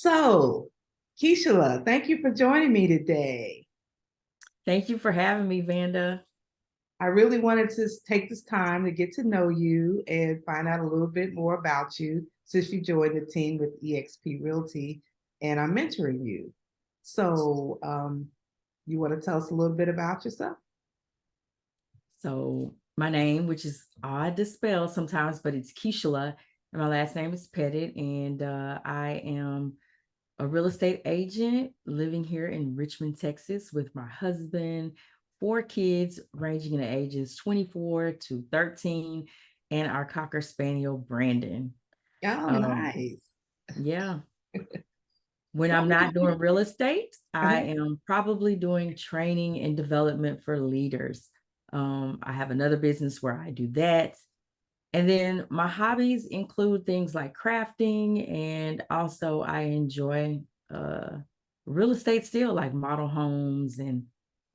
So, Keyshala, thank you for joining me today. Thank you for having me, Vanda. I really wanted to take this time to get to know you and find out a little bit more about you since you joined the team with EXP Realty and I'm mentoring you. So, you want to tell us a little bit about yourself? So my name, which is odd to spell sometimes, but it's Keyshala, and my last name is Pettit, and I am a real estate agent living here in Richmond, Texas, with my husband, four kids ranging in the ages 24 to 13, and our Cocker Spaniel Brandon. Oh, Um, nice. yeah. When What I'm would not doing you? real estate, I Uh-huh. am probably doing training and development for leaders. I have another business where I do that. And then my hobbies include things like crafting, and also I enjoy uh, real estate still, like model homes and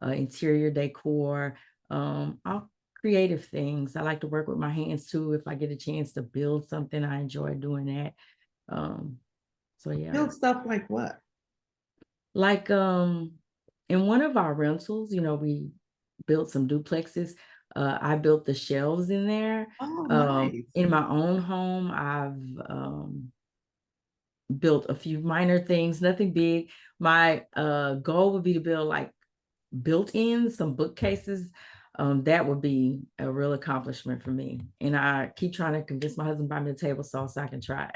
interior decor, all creative things. I like to work with my hands too. If I get a chance to build something, I enjoy doing that. Um, so yeah. Build stuff like what? Like in one of our rentals, we built some duplexes. I built the shelves in there. Oh, nice. In my own home, I've built a few minor things, nothing big. My goal would be to build like built-in some bookcases. That would be a real accomplishment for me. And I keep trying to convince my husband to buy me a table saw so I can try.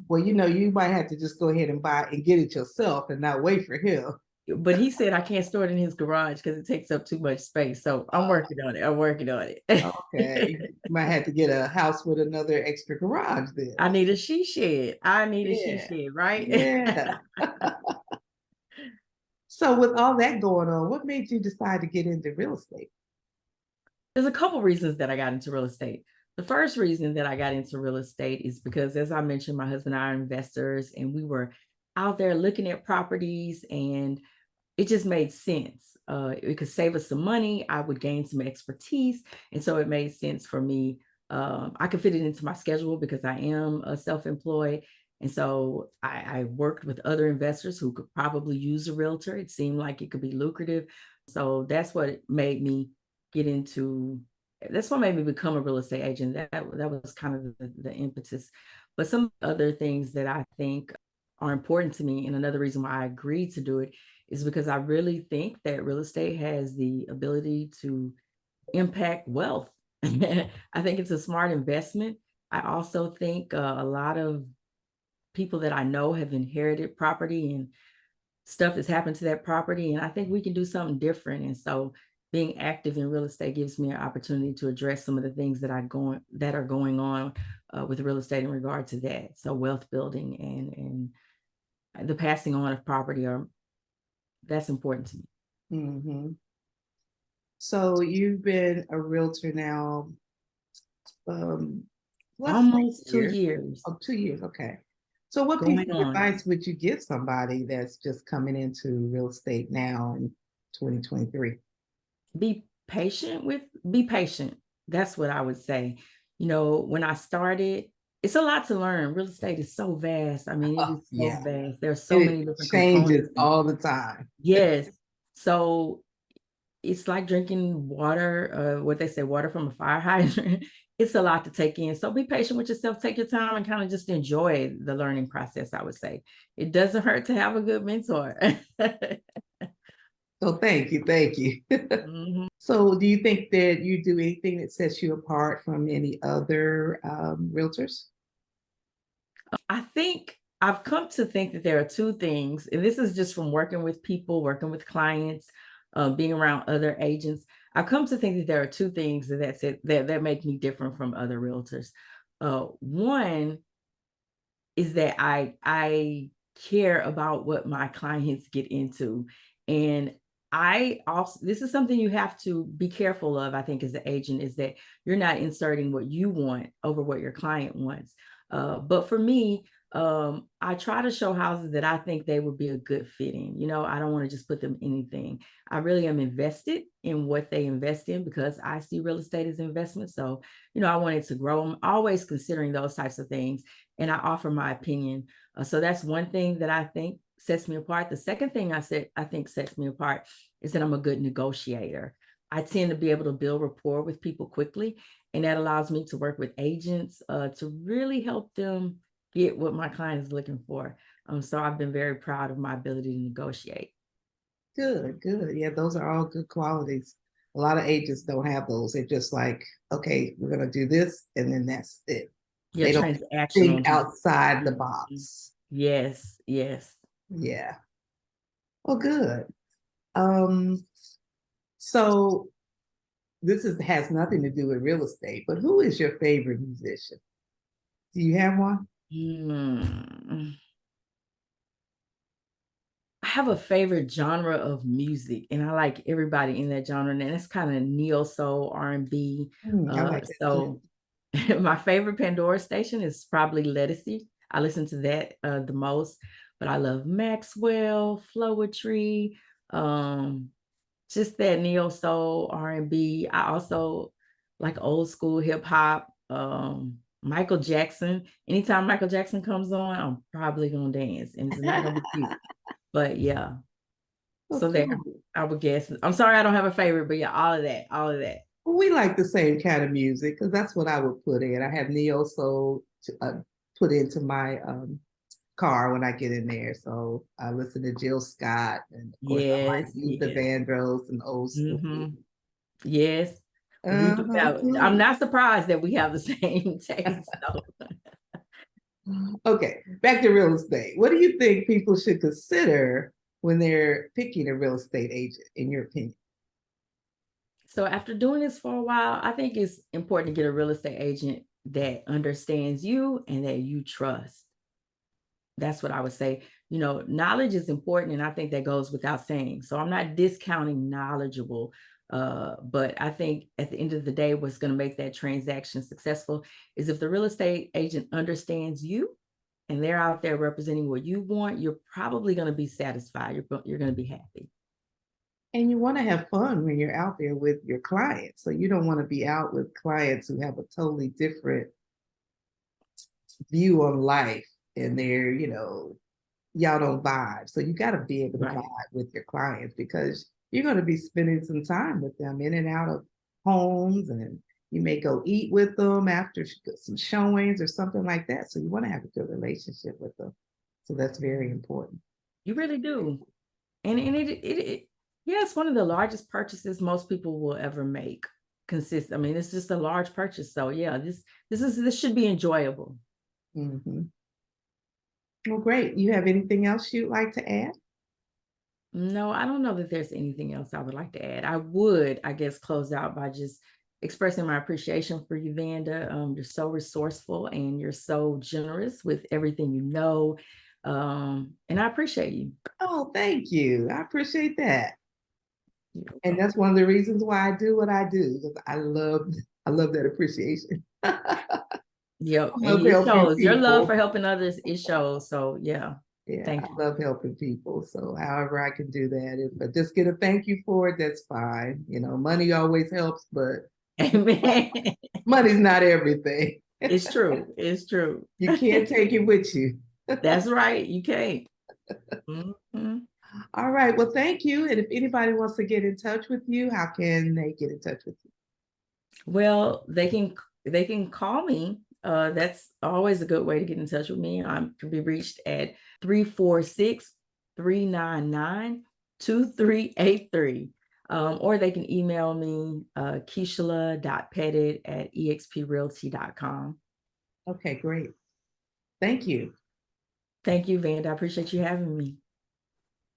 Well, you might have to just go ahead and buy and get it yourself and not wait for him. But he said I can't store it in his garage because it takes up too much space. So I'm working on it. I'm working on Okay. it. You might have to get a house with another extra garage then. I need a she shed. I need a she Yeah. shed, right? Yeah. So with all that going on, what made you decide to get into real estate? There's a couple reasons that I got into real estate. The first reason that I got into real estate is because, as I mentioned, my husband and I are investors, and we were out there looking at properties, and it just made sense. It could save us some money. I would gain some expertise. And so it made sense for me. I could fit it into my schedule because I am self-employed. And so I worked with other investors who could probably use a realtor. It seemed like it could be lucrative. So that's what made me get into, that's what made me become a real estate agent. That was kind of the impetus. But some other things that I think are important to me, and another reason why I agreed to do it, is because I really think that real estate has the ability to impact wealth. I think it's a smart investment. I also think a lot of people that I know have inherited property and stuff that's happened to that property. And I think we can do something different. And so being active in real estate gives me an opportunity to address some of the things that are going on with real estate in regard to that. So wealth building and the passing on of property are that's important to me. Hmm. So you've been a realtor now, um, less than a Almost two year. years Oh, 2 years. Okay. So what piece going of on. advice would you give somebody that's just coming into real estate now in 2023? Be patient. That's what I would say. When I started, it's a lot to learn. Real estate is so vast. I mean, it Oh, is so yeah. vast. There's And so it many different changes components. all the time. Yes. So it's like drinking water, what they say, water from a fire hydrant. It's a lot to take in. So be patient with yourself, take your time, and kind of just enjoy the learning process, I would say. It doesn't hurt to have a good mentor. So thank you, thank you. Mhm. So do you think that you do anything that sets you apart from any other realtors? I think I've come to think that there are two things, and this is just from working with people, working with clients, being around other agents. I've come to think that there are two things that make me different from other realtors. One is that I care about what my clients get into, and I also, this is something you have to be careful of, I think, as an agent, is that you're not inserting what you want over what your client wants. But for me, I try to show houses that I think they would be a good fit in. I don't want to just put them anything. I really am invested in what they invest in because I see real estate as investment. So, I wanted to grow. I'm always considering those types of things, and I offer my opinion. So that's one thing that I think sets me apart. The second thing I think sets me apart is that I'm a good negotiator. I tend to be able to build rapport with people quickly, and that allows me to work with agents to really help them get what my client is looking for. So I've been very proud of my ability to negotiate. Good, good. Yeah, those are all good qualities. A lot of agents don't have those. They're just like, okay, we're gonna do this, and then that's it. Yeah, They don't transactional. think outside the box. Yes, yes. Yeah. Well, good. Um, so has nothing to do with real estate, but who is your favorite musician? Do you have one? Hmm. I have a favorite genre of music, and I like everybody in that genre, and it's kind of neo soul R&B. I like that too. So my favorite Pandora station is probably Lettucey. I listen to that the most, but I love Maxwell, Flowetry, um, just that neo soul R&B. I also like old school hip hop. Michael Jackson. Anytime Michael Jackson comes on, I'm probably gonna dance, and it's not gonna be cute. But yeah, Oh, so there, cool. I would guess. I'm sorry I don't have a favorite, but yeah, all of that, all of that. Well, we like the same kind of music because that's what I would put in. I have neo soul put into my car when I get in there. So I listen to Jill Scott, and of course I like Yes, Luther yes. Vandross and old school. Hmm. Yes. We do have, I'm Cool. not surprised that we have the same taste. So. Okay, back to real estate. What do you think people should consider when they're picking a real estate agent, in your opinion? So after doing this for a while, I think it's important to get a real estate agent that understands you and that you trust. That's what I would say. Knowledge is important, and I think that goes without saying. So I'm not discounting knowledgeable, but I think at the end of the day, what's going to make that transaction successful is if the real estate agent understands you and they're out there representing what you want, you're probably going to be satisfied. You're going to be happy. And you want to have fun when you're out there with your clients. So you don't want to be out with clients who have a totally different view on life, and they're, y'all don't vibe. So you got to be able to Right. vibe with your clients because you're going to be spending some time with them in and out of homes, and you may go eat with them after some showings or something like that. So you want to have a good relationship with them. So that's very important. You really do. And yeah, it's one of the largest purchases most people will ever make. I mean, it's just a large purchase. So yeah, this should be enjoyable. Mm-hmm. Well, great. You have anything else you'd like to add? No, I don't know that there's anything else I would like to add. I would, I guess, close out by just expressing my appreciation for you, Vanda. You're so resourceful and you're so generous with everything you know. And I appreciate you. Oh, thank you. I appreciate that. And that's one of the reasons why I do what I do, because I love that appreciation. I Yep. And love it helping shows your love people. for helping others. It shows. So yeah. Yeah, Thank I you. love helping people. So however I can do that, but just get a thank you for it, that's fine. Money always helps, but Amen. money's not everything. It's true. It's true. You can't take it with you. That's right. You can't. Mhm. All right. Well, thank you. And if anybody wants to get in touch with you, how can they get in touch with you? Well, they can call me. That's always a good way to get in touch with me. I can be reached at 346-399-2383. Or they can email me, keyshala.pettit@exprealty.com. Okay, great. Thank you. Thank you, Vanda. I appreciate you having me.